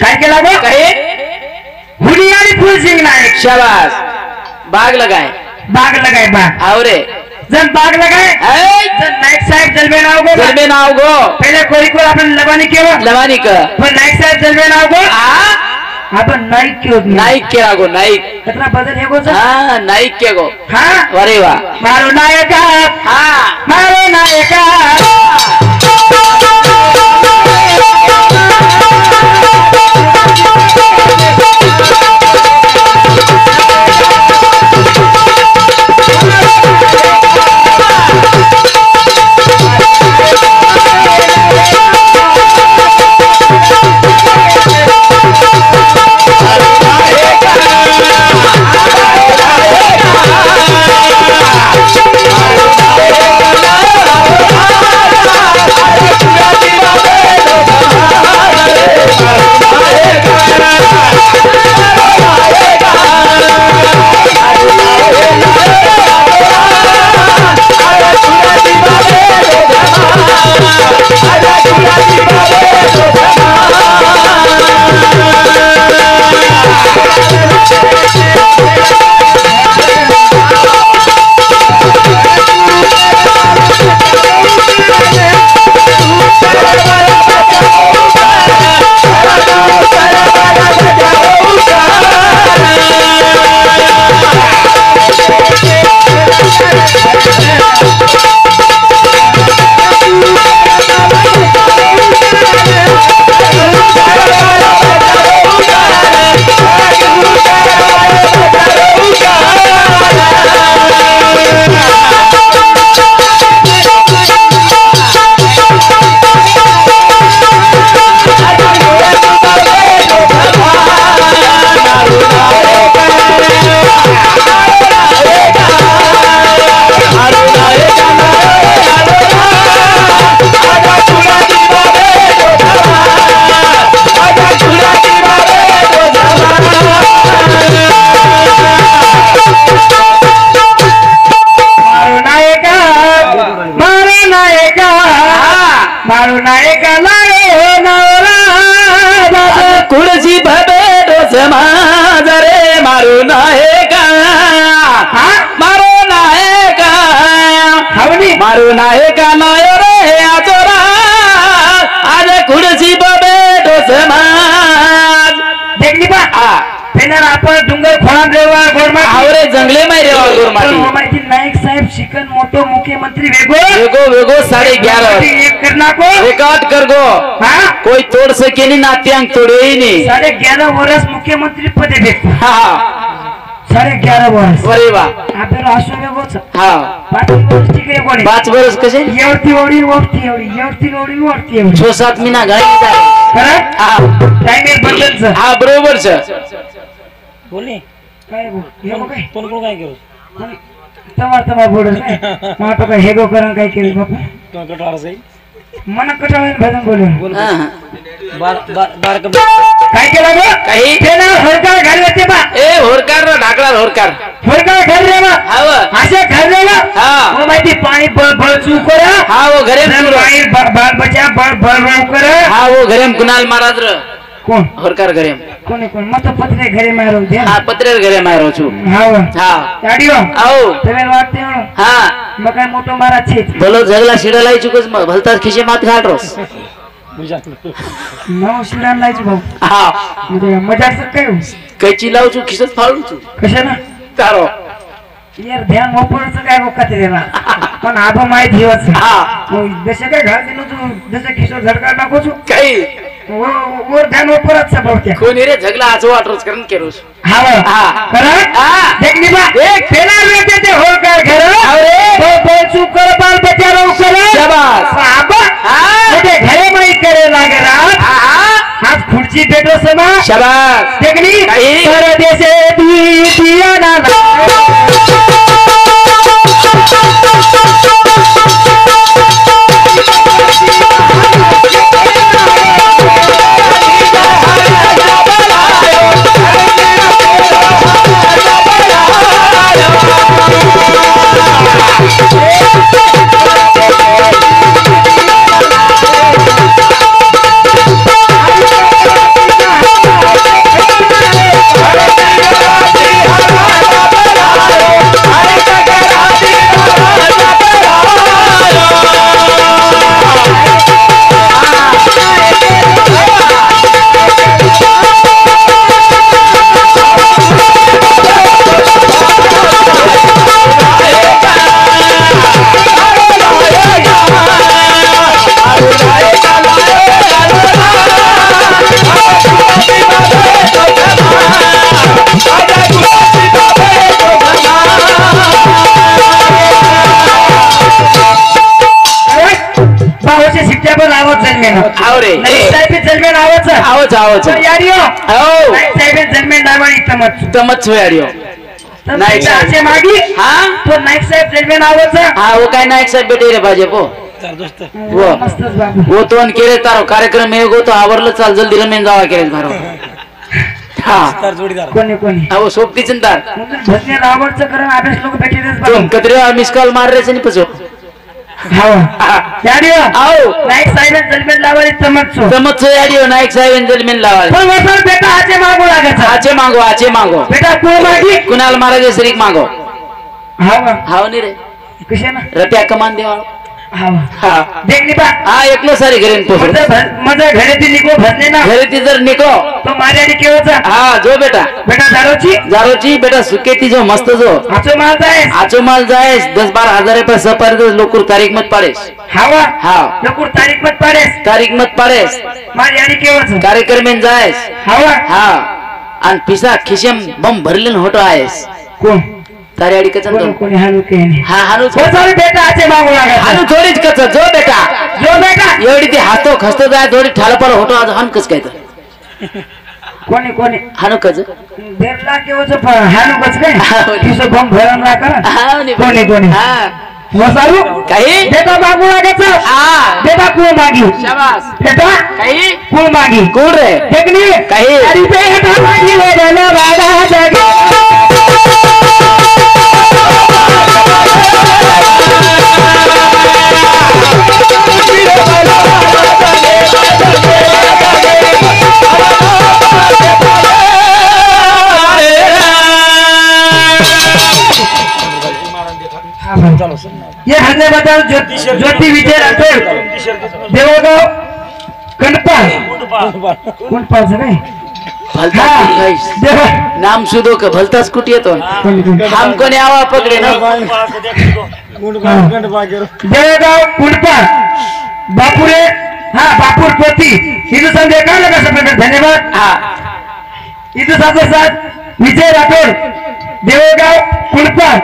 काय केला गो कहे हुलियारी फूल सिंह नायक शाबाश बाग लगाए बाग आवरे जन बाग लगाए जन नायक साहेब जलवे नाव गो पहले कोई को आपण लवानी केवा लवानी का पण नायक साहेब जलवे नाव गो आपण नायक क्यों नायक के रागो नायक कितना बदल है गो सर नायक के गो अरे वाह मारो नायका मारो नायका कुर्सी भबे समाज रे मारो नायका मारो नायका मारो नायका नायो रे आचोरा आज कुर्सी भबे समाज देखली बा पेनर आपण डुंगर खोळा रेवा गोरमा आवरे जंगले मै रेवा गोरमा माहिती नायक साहेब शिकन मोठो मुख्यमंत्री वेगो 11:30 एक करना को रिकॉर्ड कर गो कोई तोड़ सके नहीं नात्यांग तोड़े ही नहीं 11.5 वर्ष मुख्यमंत्री पदे भेटतो 11.5 वर्ष अरे वाह आपल्याला आश्चर्य होतं 5 वर्ष ठीक आहे कोणी 5 वर्ष कसे एवढी वरती एवढी 6-7 महिना घरी खरं टाइम बदलचं बरोबर छ बोले काय बोल हे काय कोण काय करू तमा बोलत नाही मग तो काय हेगो करन काय केलं बापा तो कटाळ सही मन कटाळ भजन बोल बार काय केलं गो काही तेना होरकार घर येते बा होरकार ढाकळा होरकार घर रे बा असे घर रे बा वो माहिती पाणी बळ चू कर वो घरे बाल बचा बळ कर वो घरे कुणाल महाराज र कोण होरकार घरे कोण मत पत्रे घरे मारो दे पत्रे घरे मारो छु गाडीओ તમે વાત તેણો મકાઈ મોટો મારા છે બોલો ઝગલા સીડા લાઈ ચુકસ ભલતા ખીસે માત ખાટરોસ નો સીડા લાઈ छु म्हणजे मजाक काय कैची लावू छु खिसत फाळू छु कशाला तारो यार ध्यान वापरायचं काय वखत रे ना पण आबा माहित हिवच जसे काय घाल दिनो तू जसे खिसो झडका टाको छु काही वर ध्यान वापरायचं भावत्या कोणी रे झगला आजो वाटरोस करन केरोस खरं देखली बा एक फेला येते ते हो काय घर अरे बोल चूक कर बाल बच्चा रो कर शाबाश आबा ते घरे माई करे लागला आज खुर्ची भेटो समा शाबाश देखली परदेशे दिया ना हाव रे नाईक साहेब जन्मेन आवाचं आवच आवच याडियो हो नाईक साहेब जन्मेन दावाडी तमच तमच याडियो नाईक साहेब आचे मागी हा तो नाईक साहेब जन्मेन आवाचं हा वो काय नाईक साहेब बेटे रे भाजप वो मस्तच बाबू वो तो केले तारो कार्यक्रम हे गो तो आवरलं चाल जल्दी रमेन जावा केले मारो हा कोणी कोणी वो सोबती चिंता भजने आवडचं करून अभ्यास लोक भेटेलच तुम बाबू कतरे मिस कॉल मार रे नहीं पसो हाव याडियो आओ नाईक साहेब जन्मेन लावाडी तमच तमच याडियो नाईक साहेब जलमेन लावा पण वसर बेटा आचे मागू लागायचा आचे मागो बेटा को मागी कुणाल महाराज श्रीक मागो हाव हाव नी रे कशा ना रट्या कमान देवा हाव हा देखली बा हा एकलो सारी घरेन पोसो माझ्या घरेती निको भजने ना घरे ती जर निको तो माझ्याने केवचा हा जो बेटा बेटा जारोची बेटा सुकेती जो मस्त जो आचो माल जाय आचो माल जाए 10-12 हजार रुपये सपर लोकुर तारीख मत पाडेस हावा हा लोकुर तारीख मत पाडेस तारीख मत पाडेस माझ्याने केवचा कार्यक्रम में जाएस हावा हा आणि पिसा खिशेम बम भरलेन होतो आहेस कोण तारी अडी कचन तो कोणी हाणू केने हा हानू वसर बेटा आचे मागू लागायचा हानू थोडीच कच जो बेटा जो बेटा एवढी ती हातो खसतो जाय थोडी ठालपळ होतो आज हान कस काय तर कोणी हानू कच बेरला केवचं हाणू कस काय किसो बम भरण ला कर हा नी कोणी हा वसारू काही बेटा मागू लागायचा हा बेटा को मागी शाबास बेटा काही को मागी कोण रे देखली काही अरे बेटा मागी ले देना बाबा जगे ये हल्ल्याबद्दल ज्योती विजय राठोड देवगाव कणपाळ कोण पाळचं काय भलता नाम सुधो का भलताच कुटी येतो हमको ने आवा पकड़े ना देवगाव कुणपाळ बापुरे हा बापूर पोती इथं संजय का लगा सगळं धन्यवाद हा इथं साथ विजय राठोड देवगाव कुणपाळ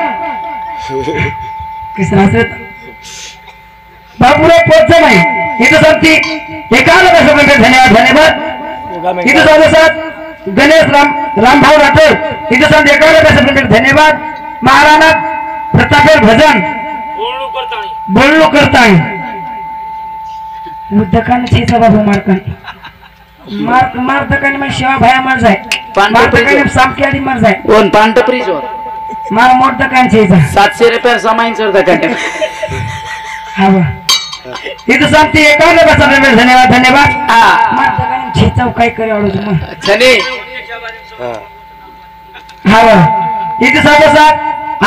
बापुरे पोच नाही इथं सांगती एका लगा सगळं धन्यवाद इथं साथ गणेश रामभाऊ राठोड इथं सांगते एका लगा सगळं धन्यवाद महाराणा प्रतापेर भजन बोलणू करताय दकान छेचा बाबू मार दकान में शेवा भया मर जाए मार दकान शाम के आदि मर जाए ओन पांटपरी जो मार मोट दकान छेचा 700 रुपये सामान सर दकान हां इथं सांगते एकावन्न बसा धन्यवाद हा मार दकान छेचा काय करे आवडू तुम छने हां इथं सांगतो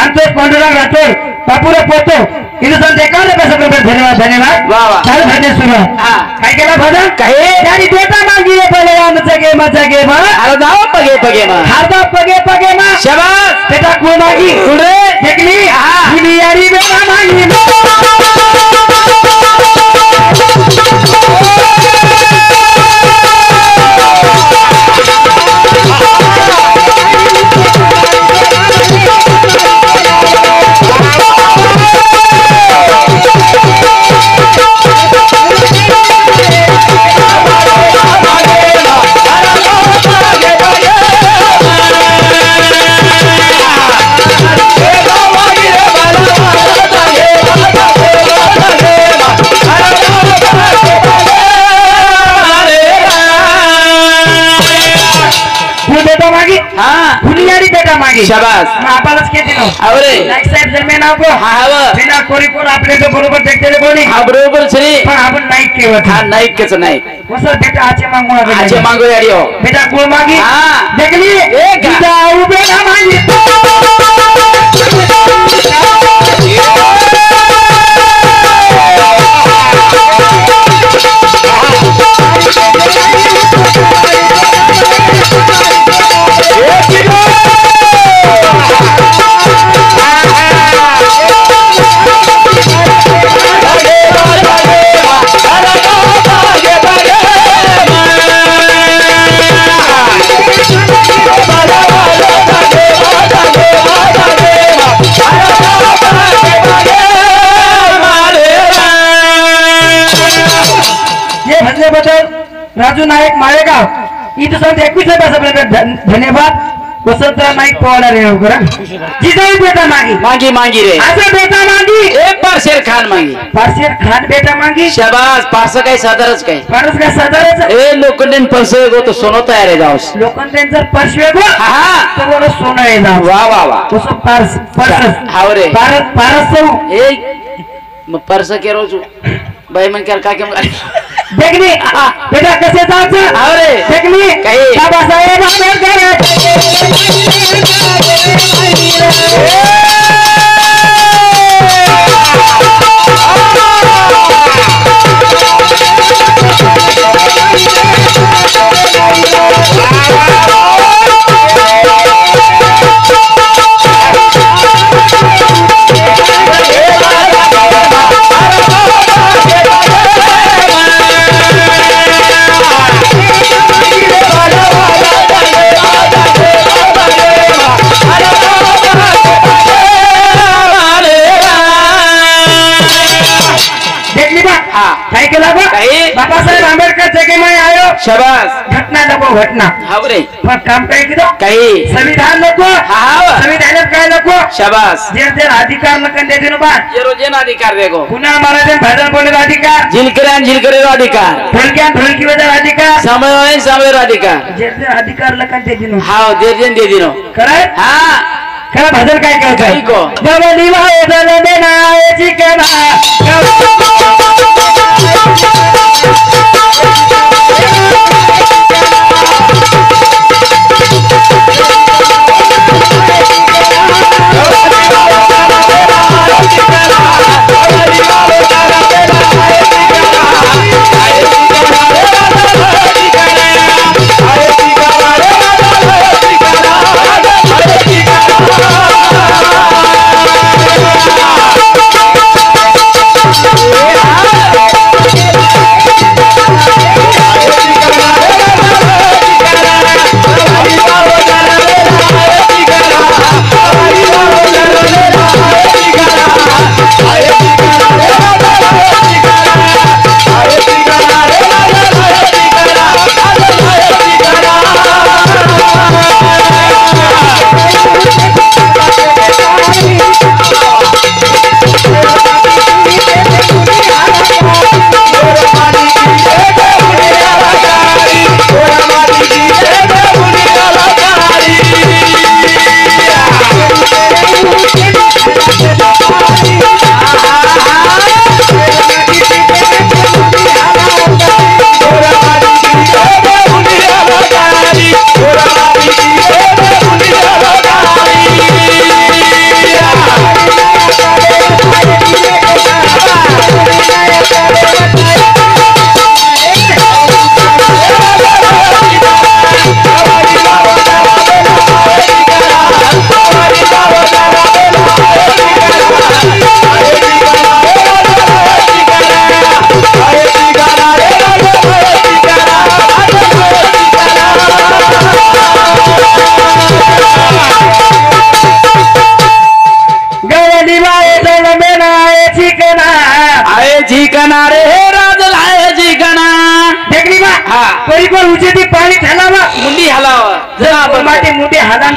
आंतो पांडुरंग राठोड बापुरे पोतो इथं सांगते एकावन्न बसा धन्यवाद वाह वाह चाल भजन सुरू हा काय केला भजन काही त्यानी बेटा मागिले पहिले आमचा गे मा अरे जाओ पगे मा हारदा पगे मा शाबाश बेटा को मागी कुड़े देखली हाँ दुनियारी बेटा मागी शाबाश आपल्यालाच किती नाव अरे नाईक साहेब जन्मे नाव को हा हवं बिना कोरी कोण आपले तो बरोबर देखते कोणी हा बरोबर श्री पण आपण नाईक केवत हा नाईक कच नाईक कसं बेटा आचे मागू आजे मागो याडी हो बेटा कोण मागी हा देखली एक जाऊ बेटा मागी दिल्याबद्दल राजू नाईक माळेगाव इथं संत 21 तासापर्यंत धन्यवाद. वसंतराव नाईक पवाला रे जिजाऊ बेटा मागी मांगी मांगी रे असं बेटा मागी एक बार शेर खान मांगी पारशेर खान बेटा मागी शाबास पारस काय साधारच काय पारस का सदारच ए लोखंडीन परस गो तो सोनो तयार आहे जाऊस लोकांचा पर्श वेगळा हा तर बोल सोनं आहे ना वा वा वा कसं पारस परस हाव रे भारत पारस सौ ए मग परस के रोज बाई मन कर का के देखनी बेटा कसे जायचं हाव रे देखनी काही बाबासाहेब आंबेडकर काय केला बाबासाहेब आंबेडकर जगे में आयो शाबास घटना नको घटना हाव रे पण काम काय केलं काही संविधान नको हाव संविधानात काय नको शाबास जे अधिकार नकन दे दिनो बा ये रोजेन अधिकार देखो पुन्हा महाराज भजन बोले अधिकार झिलकरे अधिकार ढोलकी बदल अधिकार समय अधिकार जे अधिकार लकन दे दिनो हाव दे दिनो खरं हा खरं भजन काय काही को जवली वाय दल देना चिकना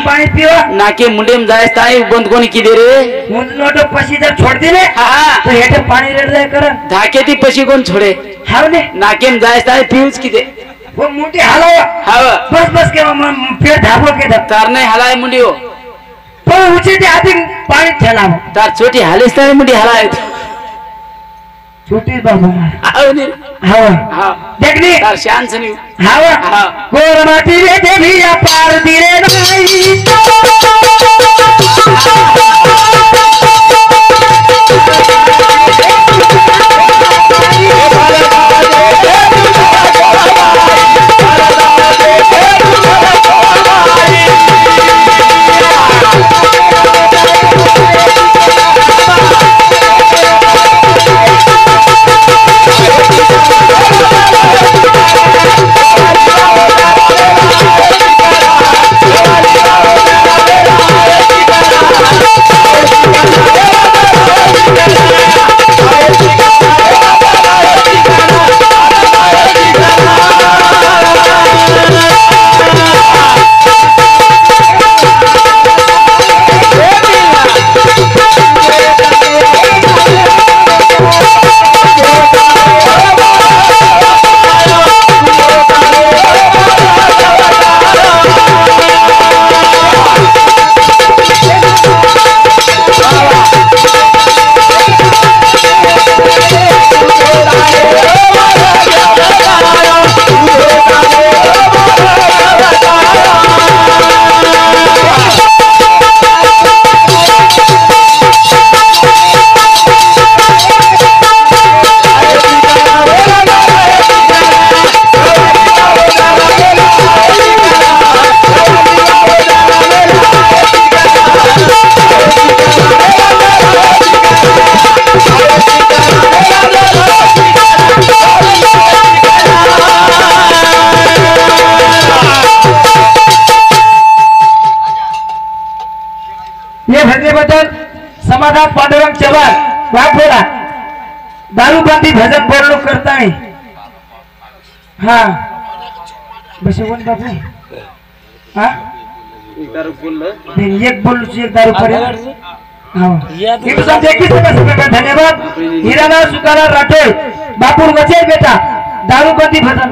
पानी पियो नाके मुंडे में जाए ताई बंद कोनी की दे रे नोटो पसी जब छोड़ दे रे हां तो हेठे पानी रेड जाए कर धाके ती पसी कोण छोड़े हाव ने नाके में जाए ताई फ्यूज की दे वो मुंडी हलावा हां बस के पेड़ ढाबो के तार नहीं हलाए मुंडी हो तो ऊंचे ते आदि पानी ठेलावो तार छोटी हालिस ताई मुंडी हलाए छोटी बाबा हाव ने हां देखनी तार शान से नहीं हां गोर माटी रे देविया पार दिरे नहीं शाबाश बाप बोला दारूबंदी भजन बोललो करता है हाँ बस बोल बापू हाँ एक बोल एक दारू पड़े धन्यवाद हिरालाल सुकालाल राठोड बापूर वचे बेटा दारूबंदी भजन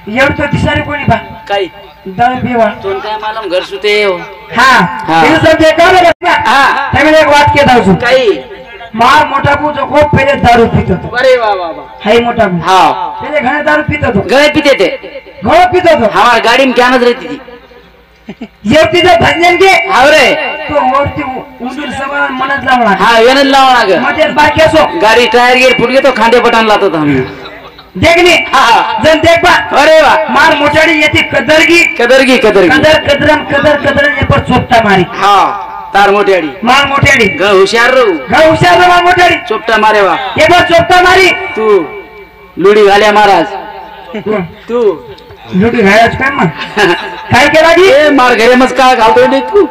एवढं तो दिसारी कोणी बा काही दारू पिवा तोन काय मालूम घर सुते हाँ ये सब देखा ना हाँ तमिल एक बात कहता हूँ काही मार मोटा को जो खूब पहले दारू पीता था अरे वाह वाह वाह हाई मोटा को हाँ पहले घने दारू पीता था गए पीते थे घोड़ा पीता था हमारी गाड़ी में क्या नजर रहती थी ये पीता भंजन के आवरे तो औरती उंदीर सवार मनत लावना हाँ ये नहीं लावना ग मजे बाकी सो गाड़ी टायर गियर फूट गए तो खांदे बटन लाता था हम देखनी हाँ जन देख बा अरे वाह मार मोटाड़ी ये थी कदरगी कदरगी कदरगी कदर कदरम कदर कदर ये पर चोपटा मारी हाँ तार मोटियाड़ी मार मोटाड़ी ग होशियार रहू घर होशियार मार मोटाड़ी चोपटा मारे वाह ये पर चोपटा मारी तू लुड़ी घालिया महाराज तू लुटी घायच काय मग काय केला की ए मार घरे मज का घालतोय नाही तू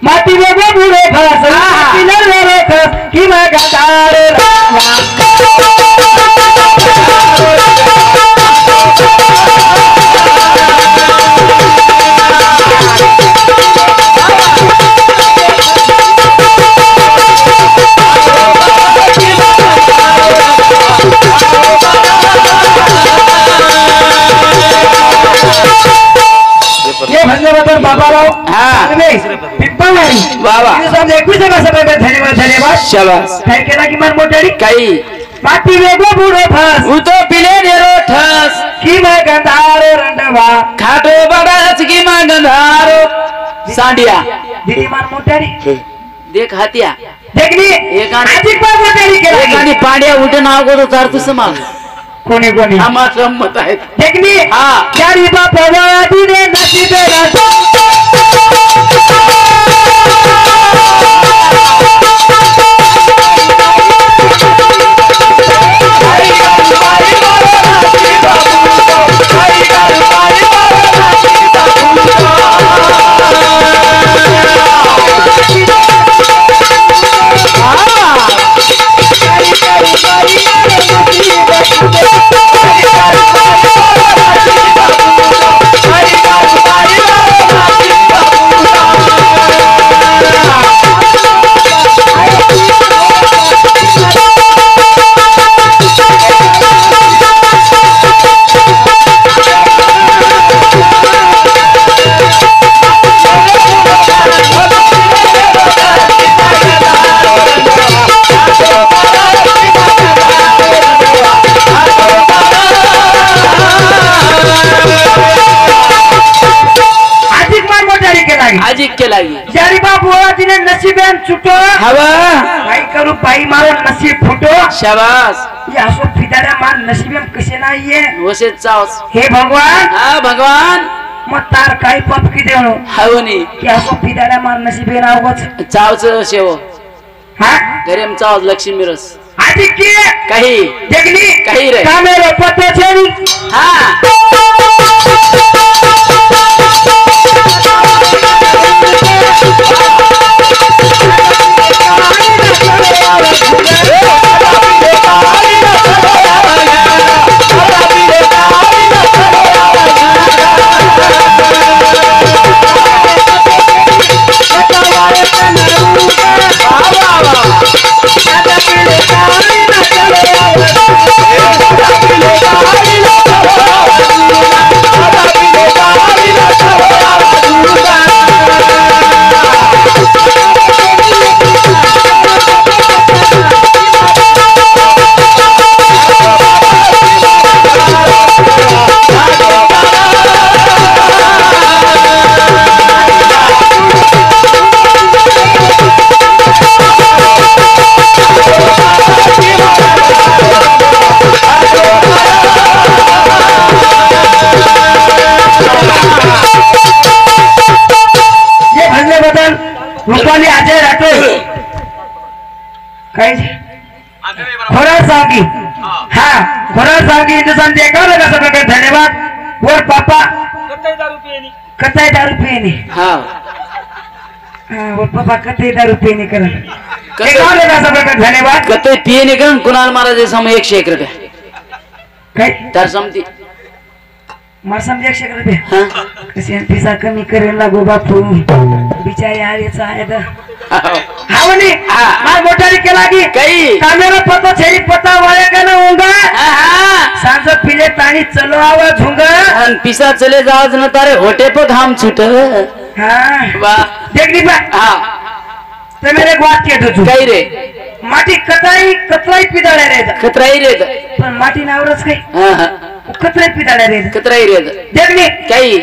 माती वेगळे बुडे खस किनर वेगळे खस की मग गाडार ये धन्यवाद बाबाराव हाँ पिंपळवाडी बाबा ये सब 21 वर्षापर्यंत धन्यवाद धन्यवाद शाबास काय केला की मार मोटाडी काही माती वेगळे बुडे खस उतो पिले नेरो ठस की मग गाडार रंडवा खाटो बडाच की मागंधारो सांडिया दीदी मार मोटाडी देख हातिया देखली एक आणि- अधिक मार मोटाडी केला एखादी पांड्या उठून आगो तो चार तुझं माग कोणी कोणी आम्हा संमत आहेत देखली हा. चारी बापा दिने नसीबे आजिक के लागी जारी बाप बोला तिने नसीबेन छुटो हवा काय करू पाई मारो नसीब फुटो शाबास ये असो फिदाऱ्या मार नसीबेन कसे नाहीये वसे चावस हे भगवान हा भगवान मग तार काय पाप की देणो हवनी की असो फिदाऱ्या मार नसीबेन आवच चावच शेव हा घरेम चावस लक्ष्मी रस आधी की काही देखली काही रे कामेरो पत्तो छेनी हा रुपाली अजय राठोड काय खोरार सांगी हा खोरार सांगी हिंदुस्तान देखा लगा सबके धन्यवाद और पापा कताई दारू पिए नहीं हाँ वो पप्पा कते दारू पिणे कर ते गावले असा प्रकार झाले बा कते पिणे कर कुणाल महाराज समोर 101 रुपया काय तर समती मला समजा 100 रुपये कशी पिसा कमी करेल लागो बापू बिचारी आरेचा आहे दा हा म्हणे मार मोटारी केला की काही कामेरा पता छेरी पता वाले का ना होगा सांज पिले पानी चलो आवा झुंगा अन पिसा चले जाओ न तारे होटे पे घाम छूट हां वाह देखनी बा हां ते मेरे एक बात के दो काही रे माटी कतराई पिदाळे रे खतराई रे पण माटी नावरच काही हां कतराई पिदाळे रे खतराई रे देखनी काही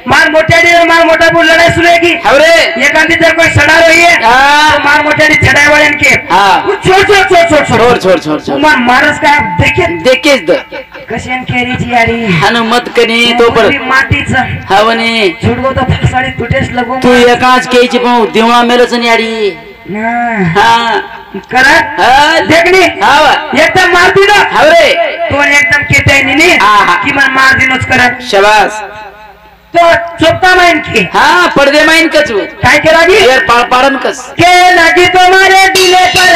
मार मोटा बोल लड़ाई शुरू है की हवरे एकांती जर कोई सड़ा रही है तो मार मोटाड़ी छड़ाई वाले के हां छोड़ मार मारस का देखेच द कशन केरीची यारी हनुमत कनी तो पर मातीच हवने छुडगो तो फसाडी तुटेस लगो तू एकाच केची पण देवळा मेलच नाही यारी हां करा देखनी हां एकदम मार दी ना हवरे तो एकदम केते नी की मन मार दिनोच करा शाबाश तो चोपता माइन की हाँ पड़दे माइन कचू काय के लागी यार पाड़न कस के लगी तुम्हारे दिले पर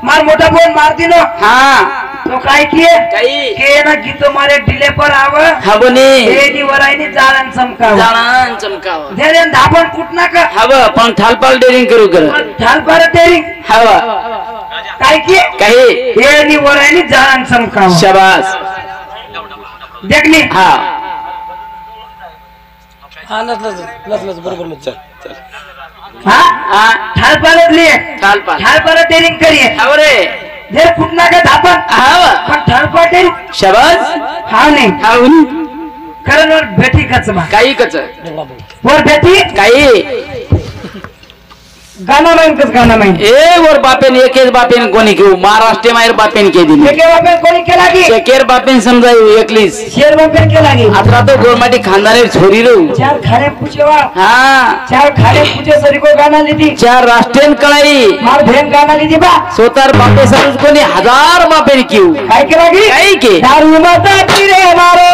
मार मोटा बोल मार दिनो हाँ तो काय किए के ना गीतो मारे डिले पर आव हवनी एनी वरायनी जाळण चमकाव देरे धापण कुटना का हव पण थालपाल डेरिंग करू कर थालपाल डेरिंग हव काय किए काही एनी वरायनी जाळण चमकाव शाबाश देखनी हां लस बरोबर चल हाँ थालपाल लिए थालपाल डेरिंग करिए हवरे जे कुटना का धापण हाव पण थालपाल डेरिंग शाबाश हाव नहीं हावनी कारण और बेटी कचमा काही कच और बेटी काही गाना माइन ए वर बापेन एकेच बापेन कोणी घेऊ महाराष्ट्र मायर बापेन के दिली एके बापेन कोणी केला की एकेर बापेन समजाय एकलीस शेर बापेन केला की आता तो गोरमाटी खानदाने छोरी रो चार खाने पूछेवा हाँ चार खाने पूछे सरी को गाना लीधी चार राष्ट्रीयन कळाई मार भेन गाना लीधी बा सोतार बापे समज कोणी 1000 बापेन किऊ काय केला की काही के दारू माता पिरे मारो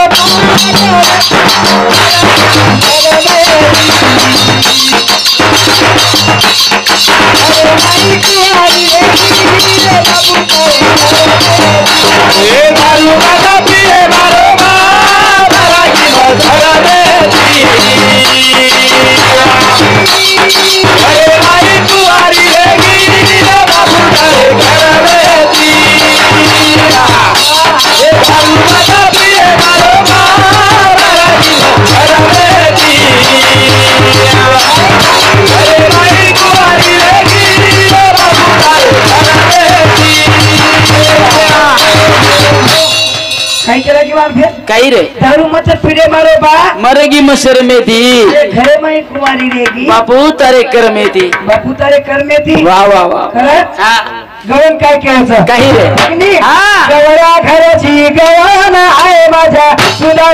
काय केला की मार भेन काही रे दारू मत पिरे मारो बा मरेगी मशर में थी घरे में कुमारी रहेगी बापू तारे कर में थी बापू तारे कर में थी वाह वाह वाह खरंच हाँ गवन काय केलं काही रे हाँ गवळा घराची गवन आहे माझ्या तुला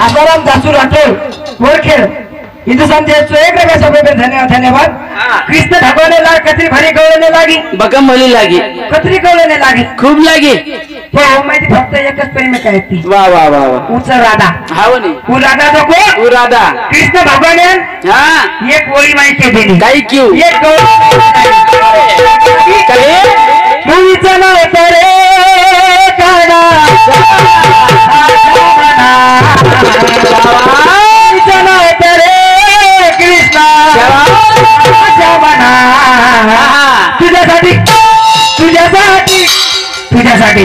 आसाराम दासू राठोड वरखेड हिंदुस्तान देशचो एक रकाचा धन्यवाद कृष्ण भगवाने लाग कत्री भरी गवळने लागी बकम भली लागी कत्री गवळने लागी खूप लागी हो माहिती फक्त एकच प्रेम काय ती वा वा वा वा उच राधा हावनी उ राधा नको तू राधा कृष्ण भगवाने हा एक ओळी माहिती दिली काही क्यू एक काय मुलीचं नाव तरे काढा तुझ्यासाठी तुझ्यासाठी तुझ्यासाठी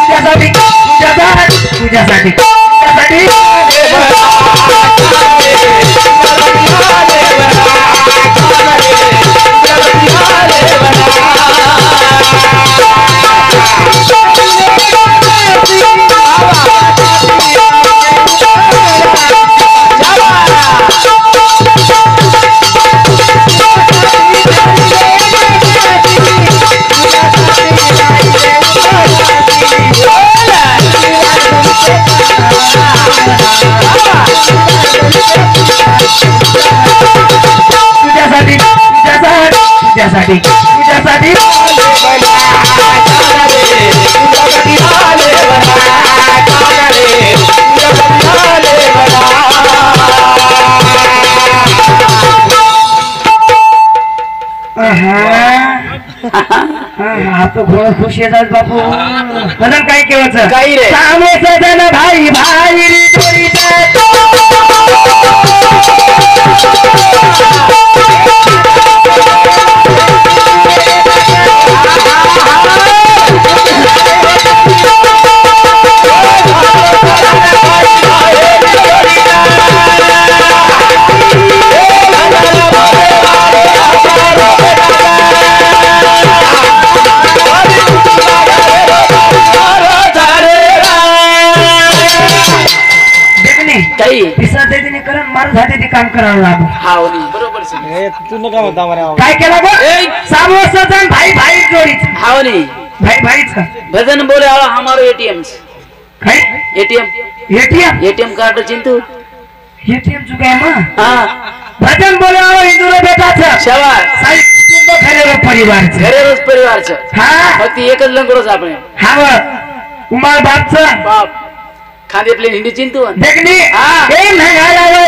तुझ्यासाठी तुझ्यासाठी तुझ्यासाठी तुझ्यासाठी तो घोळ खुश येतात बापू बदल काय केव्हाच काही रे सामो सजन भाई भाई रे काम करावं लागू बरोबर तू नका म्हणता मला काय केला गो सामो सजन भाई भाई जोडीच हावनी भाई भाईच भजन बोले आला हमारो एटीएम काय ATM ATM ATM card Chintu ATM चुकाय मग हाँ भजन बोले आलो हिंदूला बेटाच शाबास साई कुटुंब खरे परिवार घरे रोज परिवार हा फक्त एकच लंगडोच आपण हा उमार बापचं बाप खांदे प्लेन हिंदी चिंतू देखनी हाँ ए नगाला जाए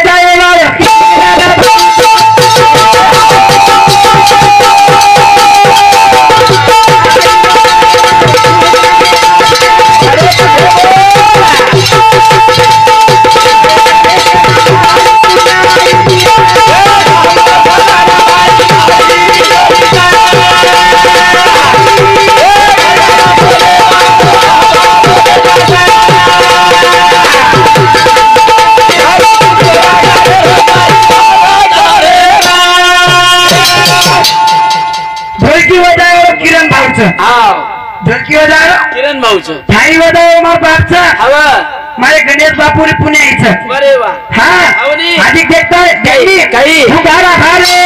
किरण भाऊच थाई वदाव मा बापचा हवा माझे गणेश बापुरी पुणे यायचं बरे वा हा अवनी आधी देखताय काही तू गाडा घाले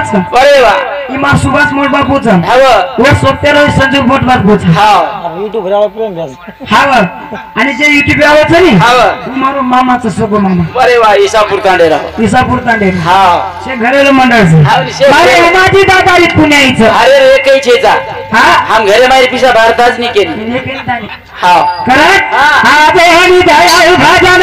बाबाचं अरे वा इमा सुभाष मोठ बापूचं हवं व सोप्याला संजू मोठ बापूचं हाव युट्यूब वर प्रेम द्यास हाव आणि जे युट्यूब आवडचं नाही हाव मारो मामाचं सगळं मामा अरे वा इसापूर तांडेराव इसापूर तांडे हाव शे घरेलू मंडळचं हाव शे मारे माझी दादारी पुण्याईचं अरे रे काही छेचा हा हम घरे मारी पिसा भारताच नाही केली हे केलं ताने. हाव करत हा. आज आणि दयाळू भाजन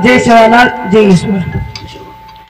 जय शिवालाल जय ईश्वर